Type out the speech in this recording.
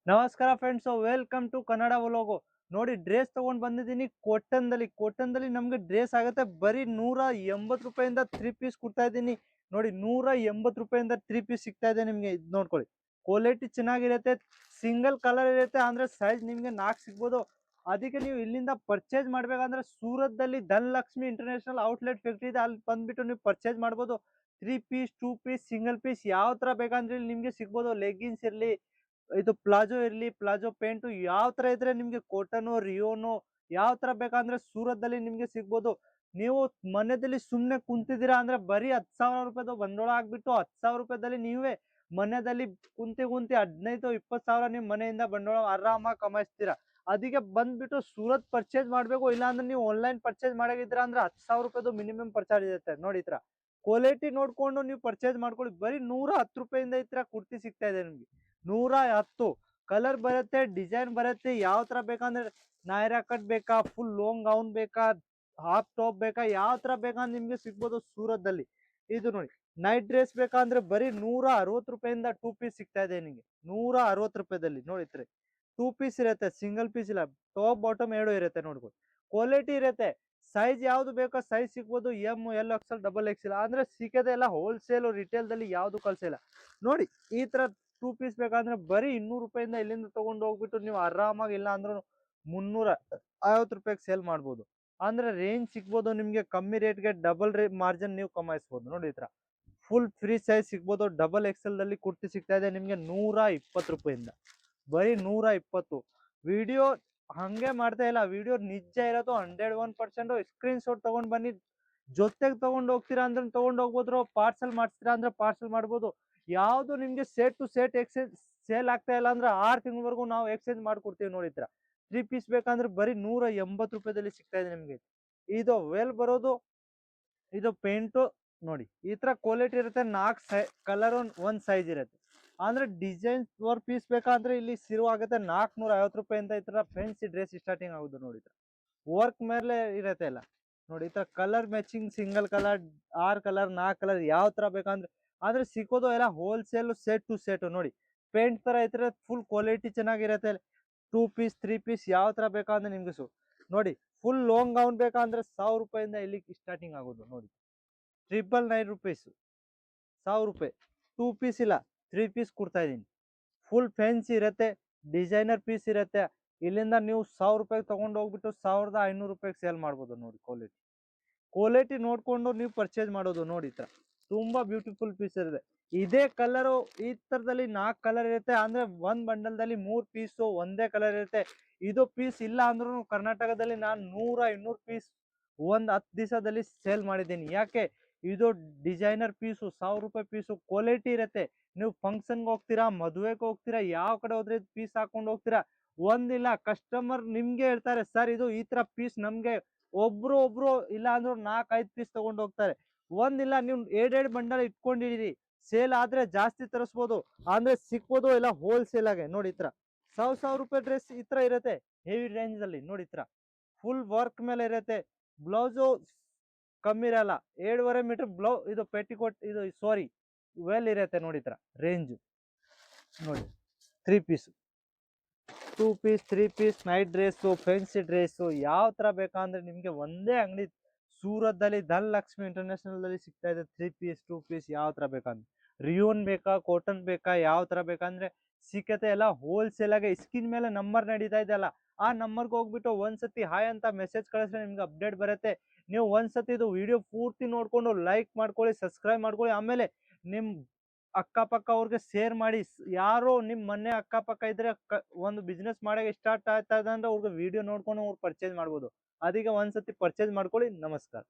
ನಮಸ್ಕಾರ friends, welcome to Kannada vlog. ನೋಡಿ, dress ತಗೊಂಡ್ ಬಂದಿದ್ದೀನಿ ಕೋಟನ್ದಲ್ಲಿ ನಮ್ಗೆ ಡ್ರೆಸ್ ಆಗುತ್ತೆ ಬರೀ 180 ರೂಪಾಯಿಂದ 3 ಪೀಸ್ ಕೊಡ್ತಾ ಇದ್ದೀನಿ. ನೋಡಿ, 180 ರೂಪಾಯಿಂದ 3 ಪೀಸ್ ಸಿಗ್ತಾ ಇದೆ ನಿಮ್ಗೆ. ಇದು ನೋಡ್ಕೊಳ್ಳಿ, ಕ್ವಾಲಿಟಿ ಚೆನ್ನಾಗಿರುತ್ತೆ, ಸಿಂಗಲ್ ಕಲರ್ ಇರುತ್ತೆ, ಅಂದ್ರೆ ಸೈಜ್ ನಿಮ್ಗೆ 4 ಸಿಗ್ಬೋದು. ಅದಕ್ಕೆ ನೀವು ಇಲ್ಲಿಂದ ಪರ್ಚೇಸ್ ಮಾಡ್ಬೇಕಂದ್ರೆ ಸೂರತ್ದಲ್ಲಿ ಧನಲಕ್ಷ್ಮಿ ಇಂಟರ್ನ್ಯಾಷನಲ್ ಔಟ್ಲೆಟ್ ಫ್ಯಾಕ್ಟ್ರಿ ಇದೆ, ಅಲ್ಲಿ ಬಂದ್ಬಿಟ್ಟು ನೀವು ಪರ್ಚೇಸ್ ಮಾಡ್ಬೋದು. 3 ಪೀಸ್, 2 ಪೀಸ್, ಸಿಂಗಲ್ ಪೀಸ್ ಯಾವ ತರ ಬೇಕಂದ್ರೆ ಇಲ್ಲಿ ನಿಮ್ಗೆ ಸಿಗ್ಬೋದು. ಲೆಗ್ಗಿನ್ಸ್ ಇರ್ಲಿ, ಇದು ಪ್ಲಾಜೋ ಇರ್ಲಿ, ಪ್ಲಾಜೋ ಪ್ಯಾಂಟು ಯಾವ ತರ ಇದ್ರೆ ನಿಮ್ಗೆ ಕೋಟನು ರಿಯೋನು ಯಾವ ತರ ಬೇಕಂದ್ರೆ ಸೂರತ್ದಲ್ಲಿ ನಿಮ್ಗೆ ಸಿಗ್ಬೋದು. ನೀವು ಮನೆಯಲ್ಲಿ ಸುಮ್ನೆ ಕುಂತಿದ್ದೀರಾ ಅಂದ್ರೆ ಬರೀ 10,000 ರೂಪಾಯಿದು ಬಂಡವಾಳ ಆಗ್ಬಿಟ್ಟು 10,000 ರೂಪಾಯಿದಲ್ಲಿ ನೀವೇ ಮನೆಯಲ್ಲಿ ಕುಂತಿ 15,000-20,000 ನಿಮ್ ಮನೆಯಿಂದ ಬಂಡವಾಳ ಆರಾಮಾಗಿ ಕಮಾಯಿಸ್ತೀರಾ. ಅದಕ್ಕೆ ಬಂದ್ಬಿಟ್ಟು ಸೂರತ್ ಪರ್ಚೇಸ್ ಮಾಡ್ಬೇಕು. ಇಲ್ಲ ಅಂದ್ರೆ ನೀವು ಆನ್ಲೈನ್ ಪರ್ಚೇಸ್ ಮಾಡಾಗಿದ್ದೀರಾ ಅಂದ್ರೆ 10,000 ರೂಪಾಯಿದು ಮಿನಿಮಮ್ ಪರ್ಚೇಸ್ ಇರುತ್ತೆ. ನೋಡಿ, ಈ ತರ ಕ್ವಾಲಿಟಿ ನೋಡ್ಕೊಂಡು ನೀವು ಪರ್ಚೇಸ್ ಮಾಡ್ಕೊಳ್ಳಿ. ಬರೀ 110 ರೂಪಾಯಿಂದ ಈ ತರ ಕುರ್ತಿ ಸಿಗ್ತಾ ಇದೆ ನಿಮ್ಗೆ. 110 ಕಲರ್ ಬರುತ್ತೆ, ಡಿಸೈನ್ ಬರುತ್ತೆ, ಯಾವ ತರ ಬೇಕಂದ್ರೆ ನೈರಾ ಕಟ್ ಬೇಕಾ, ಫುಲ್ ಲಾಂಗ್ ಗೌನ್ ಬೇಕಾ, ಹಾಫ್ ಟಾಪ್ ಬೇಕಾ, ಯಾವ ತರ ಬೇಕಂದ್ರೆ ನಿಮ್ಗೆ ಸಿಗ್ಬೋದು ಸೂರತ್ದಲ್ಲಿ. ಇದು ನೋಡಿ, ನೈಟ್ ಡ್ರೆಸ್ ಬೇಕಂದ್ರೆ ಬರೀ 160 ರೂಪಾಯಿಂದ 2 ಪೀಸ್ ಸಿಗ್ತಾ ಇದೆ ನಿಮಗೆ. 160 ರೂಪಾಯಿದಲ್ಲಿ ನೋಡಿತ್ರಿ. 2 ಪೀಸ್ ಇರುತ್ತೆ, ಸಿಂಗಲ್ ಪೀಸ್ ಇಲ್ಲ. ಟಾಪ್ ಬಾಟಮ್ ಎರಡು ಇರುತ್ತೆ. ನೋಡ್ಬೋದು, ಕ್ವಾಲಿಟಿ ಇರುತ್ತೆ. ಸೈಜ್ ಯಾವ್ದು ಬೇಕೋ ಸೈಜ್ ಸಿಗ್ಬೋದು. M, L, XL, double XL ಅಂದ್ರೆ ಸಿಕ್ಕದೆ ಎಲ್ಲ ಹೋಲ್ಸೇಲ್ ದಲ್ಲಿ ಯಾವ್ದು ಕಳ್ಸಿಲ್ಲ. ನೋಡಿ, ಈ ತರ 2 ಪೀಸ್ ಬೇಕಂದ್ರೆ ಬರೀ 200 ರೂಪಾಯಿಂದ ಇಲ್ಲಿಂದ ತಗೊಂಡು ಹೋಗ್ಬಿಟ್ಟು ನೀವು ಆರಾಮಾಗಿ ಇಲ್ಲ ಅಂದ್ರೂ 350 ರೂಪಾಯಿಗೆ ಸೇಲ್ ಮಾಡ್ಬೋದು. ಅಂದ್ರೆ ರೇಂಜ್ ಸಿಗ್ಬೋದು ನಿಮ್ಗೆ. ಕಮ್ಮಿ ರೇಟ್ಗೆ ಡಬಲ್ ಮಾರ್ಜಿನ್ ನೀವು ಕಮಾಯಿಸ್ಬೋದು. ನೋಡಿ, ಈ ತರ ಫುಲ್ ಫ್ರೀ ಸೈಜ್ ಸಿಗ್ಬೋದು. ಡಬಲ್ ಎಕ್ಸೆಲ್ ದಲ್ಲಿ ಕುರ್ತಿ ಸಿಗ್ತಾ ಇದೆ ನಿಮ್ಗೆ 120 ರೂಪಾಯಿಂದ. ಬರೀ 120. ವಿಡಿಯೋ ಹಂಗೆ ಮಾಡ್ತಾ ಇಲ್ಲ, ವಿಡಿಯೋ ನಿಜ ಇರೋದು 101%. ಸ್ಕ್ರೀನ್ ಶಾಟ್ ತಗೊಂಡ್ ಬನ್ನಿ. ಜೊತೆಗೆ ತಗೊಂಡ್ ಹೋಗ್ತೀರಾ ಅಂದ್ರೆ ತಗೊಂಡ್ ಹೋಗ್ಬೋದು, ಪಾರ್ಸಲ್ ಮಾಡ್ತೀರಾ ಅಂದ್ರೆ ಪಾರ್ಸಲ್ ಮಾಡ್ಬೋದು. ಯಾವ್ದು ನಿಮ್ಗೆ Sett to Sett exchange sale ಆಗ್ತಾ ಇಲ್ಲ ಅಂದ್ರೆ 6 ತಿಂಗಳವರೆಗೂ ನಾವು ಎಕ್ಸ್ಚೇಂಜ್ ಮಾಡ್ಕೊಡ್ತೀವಿ. ನೋಡಿ, 3 ಪೀಸ್ ಬೇಕಂದ್ರೆ ಬರೀ 180 ರೂಪಾಯಿದಲ್ಲಿ ಸಿಗ್ತಾ ಇದೆ ನಿಮ್ಗೆ. ಇದು ವೆಲ್ ಬರೋದು, ಇದು ಪೇಂಟು. ನೋಡಿ, ಈ ತರ ಕ್ವಾಲಿಟಿ ಇರುತ್ತೆ. 4 ಕಲರ್, ಒಂದ್ ಸೈಜ್ ಇರುತ್ತೆ. ಅಂದ್ರೆ ಡಿಸೈನ್ ಪೀಸ್ ಬೇಕಂದ್ರೆ ಇಲ್ಲಿ ಶುರು ಆಗುತ್ತೆ 450 ರೂಪಾಯಿಂದ. ಈ ತರ ಫ್ಯಾನ್ಸಿ ಡ್ರೆಸ್ ಸ್ಟಾರ್ಟಿಂಗ್ ಆಗುದು. ನೋಡಿ, ವರ್ಕ್ ಮೇಲೆ ಇರತ್ತೆ ಎಲ್ಲ. ನೋಡಿ, ಈ ತರ colour matching, single colour, 6 colour, 4 colour ಯಾವ ತರ ಬೇಕಂದ್ರೆ ಆದ್ರೆ ಸಿಕ್ಕೋದು ಎಲ್ಲ ಹೋಲ್ಸೇಲ್, ಸೆಟ್ ಟು ಸೆಟ್. ನೋಡಿ, ಪೇಂಟ್ ತರ ಐತ್ರೆ, ಫುಲ್ ಕ್ವಾಲಿಟಿ ಚೆನ್ನಾಗಿರತ್ತೆ. 2 ಪೀಸ್, 3 ಪೀಸ್ ಯಾವ ತರ ಬೇಕಂದ್ರೆ ನಿಮ್ಗೆ ನೋಡಿ, ಫುಲ್ ಲಾಂಗ್ ಗೌನ್ ಬೇಕಂದ್ರೆ 1000 ರೂಪಾಯಿಂದ ಇಲ್ಲಿ ಸ್ಟಾರ್ಟಿಂಗ್ ಆಗೋದು. ನೋಡಿ, 999 rupees, 1000 ರೂಪಾಯಿ. 2 ಪೀಸ್ ಇಲ್ಲ, 3 ಪೀಸ್ ಕೊಡ್ತಾ ಇದೀನಿ. ಫುಲ್ ಫ್ಯಾನ್ಸಿ ಇರತ್ತೆ, ಡಿಸೈನರ್ ಪೀಸ್ ಇರತ್ತೆ. ಇಲ್ಲಿಂದ ನೀವು 1000 ರೂಪಾಯಿ ತಗೊಂಡು ಹೋಗ್ಬಿಟ್ಟು 1500 ರೂಪಾಯಿಗೆ ಸೇಲ್ ಮಾಡ್ಬೋದು. ನೋಡಿ, ಕ್ವಾಲಿಟಿ ನೋಡ್ಕೊಂಡು ನೀವು ಪರ್ಚೇಸ್ ಮಾಡೋದು. ನೋಡಿ, ಈ ತರ ತುಂಬಾ ಬ್ಯೂಟಿಫುಲ್ ಪೀಸ್ ಇರುತ್ತೆ. ಇದೇ ಕಲರು ಈ ತರದಲ್ಲಿ 4 ಕಲರ್ ಇರುತ್ತೆ. ಅಂದ್ರೆ ಒಂದ್ ಬಂಡಲ್ದಲ್ಲಿ 3 ಪೀಸು ಒಂದೇ ಕಲರ್ ಇರುತ್ತೆ. ಇದು ಪೀಸ್ ಇಲ್ಲ ಅಂದ್ರೂ ಕರ್ನಾಟಕದಲ್ಲಿ ನಾನು 100-200 ಪೀಸ್ ಒಂದ್ 10 ದಿವಸದಲ್ಲಿ ಸೇಲ್ ಮಾಡಿದ್ದೀನಿ. ಯಾಕೆ, ಇದು ಡಿಸೈನರ್ ಪೀಸು, 1000 ರೂಪಾಯಿ ಪೀಸು, ಕ್ವಾಲಿಟಿ ಇರುತ್ತೆ. ನೀವು ಫಂಕ್ಷನ್ಗೆ ಹೋಗ್ತೀರಾ, ಮದುವೆಗೆ ಹೋಗ್ತೀರಾ, ಯಾವ ಕಡೆ ಹೋದ್ರೆ ಪೀಸ್ ಹಾಕೊಂಡು ಹೋಗ್ತೀರಾ. ಒಂದಿಲ್ಲ, ಕಸ್ಟಮರ್ ನಿಮ್ಗೆ ಹೇಳ್ತಾರೆ, ಸರ್ ಇದು ಈ ತರ ಪೀಸ್ ನಮ್ಗೆ ಒಬ್ರು ಇಲ್ಲ ಅಂದ್ರು 4-5 ಪೀಸ್ ತಗೊಂಡು ಹೋಗ್ತಾರೆ. ಒಂದಿಲ್ಲ, ನೀವು 2 ಬಂಡಲ್ ಇಟ್ಕೊಂಡಿರಿ, ಸೇಲ್ ಆದ್ರೆ ಜಾಸ್ತಿ ತರಿಸ್ಬೋದು, ಅಂದ್ರೆ ಸಿಕ್ಬೋದು ಎಲ್ಲ ಹೋಲ್ಸೇಲ್ ಆಗಿ. ನೋಡಿ, ಈ ತರ 1000 ರೂಪಾಯಿ ಡ್ರೆಸ್ ಈ ತರ ಇರುತ್ತೆ, ಹೆವಿ ರೇಂಜ್ ಅಲ್ಲಿ. ನೋಡಿ, ಈ ತರ ಫುಲ್ ವರ್ಕ್ ಮೇಲೆ ಇರುತ್ತೆ. ಬ್ಲೌಸು ಕಮ್ಮಿ ಇರಲ್ಲ, 7.5 ಮೀಟರ್ ಬ್ಲೌಸ್, ಇದು ಪೆಟಿಕೋಟ್, ಇದು ಸಾರಿ ವೆಲ್ ಇರುತ್ತೆ. ನೋಡಿ, ಈ ತರ ರೇಂಜ್. ನೋಡಿ, 3 piece, 2 piece, 3 piece, night dress, fancy dress ಯಾವ ತರ ಬೇಕಂದ್ರೆ ನಿಮ್ಗೆ ಒಂದೇ ಅಂಗಡಿ ಸೂರತ್ದಲ್ಲಿ ಧನಲಕ್ಷ್ಮಿ ಇಂಟರ್ನ್ಯಾಷನಲ್ ಅಲ್ಲಿ ಸಿಗ್ತಾ ಇದೆ. 3 ಪೀಸ್, 2 ಪೀಸ್ ಯಾವ ತರ ಬೇಕಂದ್ರೆ ರಿಯೋನ್ ಬೇಕಾ, ಕಾಟನ್ ಬೇಕಾ, ಯಾವ ತರ ಬೇಕಂದ್ರೆ ಸಿಕ್ಕತೆ ಎಲ್ಲ ಹೋಲ್ಸೇಲ್ ಆಗಿ. ಸ್ಕ್ರೀನ್ ಮೇಲೆ ನಂಬರ್ ನಡೀತಾ ಇದೆ ಅಲ್ಲ, ಆ ನಂಬರ್ಗೆ ಹೋಗ್ಬಿಟ್ಟು ಒಂದ್ಸತಿ ಹಾಯ್ ಅಂತ ಮೆಸೇಜ್ ಕಳಿಸಿದ್ರೆ ನಿಮ್ಗೆ ಅಪ್ಡೇಟ್ ಬರುತ್ತೆ. ನೀವು ಒಂದ್ಸತಿ ಇದು ವಿಡಿಯೋ ಪೂರ್ತಿ ನೋಡ್ಕೊಂಡು ಲೈಕ್ ಮಾಡ್ಕೊಳ್ಳಿ, ಸಬ್ಸ್ಕ್ರೈಬ್ ಮಾಡ್ಕೊಳ್ಳಿ. ಆಮೇಲೆ ನಿಮ್ ಅಕ್ಕಪಕ್ಕ ಅವ್ರಿಗೆ ಶೇರ್ ಮಾಡಿ. ಯಾರೋ ನಿಮ್ ಮನೆ ಅಕ್ಕಪಕ್ಕ ಇದ್ರೆ ಒಂದು ಬಿಸ್ನೆಸ್ ಮಾಡಕ್ಕೆ ಸ್ಟಾರ್ಟ್ ಆಯ್ತಾ ಇದೆ ಅಂದ್ರೆ ಅವ್ರಿಗೆ ವಿಡಿಯೋ ನೋಡ್ಕೊಂಡು ಅವ್ರು ಪರ್ಚೇಸ್ ಮಾಡ್ಬೋದು. ಅದಕ್ಕೆ ಒಂದ್ಸತಿ ಪರ್ಚೇಸ್ ಮಾಡ್ಕೊಳ್ಳಿ. ನಮಸ್ಕಾರ.